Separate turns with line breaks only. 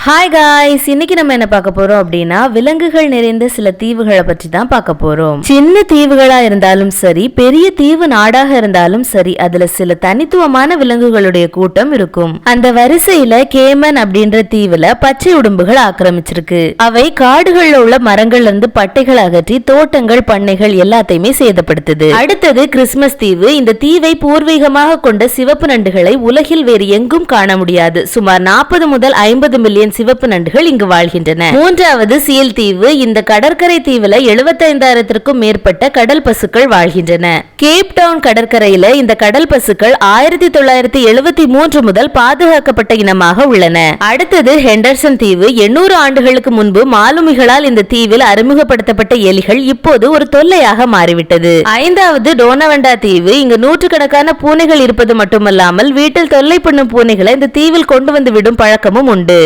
Hi guys, இன்னைக்கு நம்ம என்ன பார்க்க போறோம் அப்படின்னா விலங்குகள் நிறைந்த சில தீவுகளை பற்றி தான் பார்க்க போறோம். சின்ன தீவுகளா இருந்தாலும் சரி, பெரிய தீவு நாடாக இருந்தாலும் சரி, அதுல சில தனித்துவமான விலங்குகளுடைய கூட்டம் இருக்கும். அந்த வரிசையில கேமன் அப்படின்ற தீவுல பச்சை உடும்புகள் ஆக்கிரமிச்சிருக்கு. அவை காடுகள்ல உள்ள மரங்கள்ல இருந்து பட்டைகள் அகற்றி தோட்டங்கள், பண்ணைகள் எல்லாத்தையுமே சேதப்படுத்துது. அடுத்தது கிறிஸ்மஸ் தீவு. இந்த தீவை பூர்வீகமாக கொண்ட சிவப்பு நண்டுகளை உலகில் வேறு எங்கும் காண முடியாது. சுமார் 40 முதல் 50 மில்லியன் சிவப்பு நண்டுகள் இங்கு வாழ்கின்றன. மூன்றாவது சீல் தீவு. இந்த கடற்கரை தீவுல 75,000க்கும் மேற்பட்ட கடல் பசுக்கள் வாழ்கின்றன. கேப் டவுன் கடற்கரையில இந்த கடல் பசுக்கள் 1973 முதல் பாதுகாக்கப்பட்ட இனமாக உள்ளன. அடுத்தது ஹெண்டர்சன் தீவு. 800 ஆண்டுகளுக்கு முன்பு மாலுமிகளால் இந்த தீவில் அறிமுகப்படுத்தப்பட்ட எலிகள் இப்போது ஒரு தொல்லையாக மாறிவிட்டது. ஐந்தாவது டோனவெண்டா தீவு. இங்கு நூற்றுக்கணக்கான பூனைகள் இருப்பது மட்டுமல்லாமல் வீட்டில் தொல்லை பண்ணும் பூனைகளை இந்த தீவில் கொண்டு வந்து விடும் பழக்கமும் உண்டு.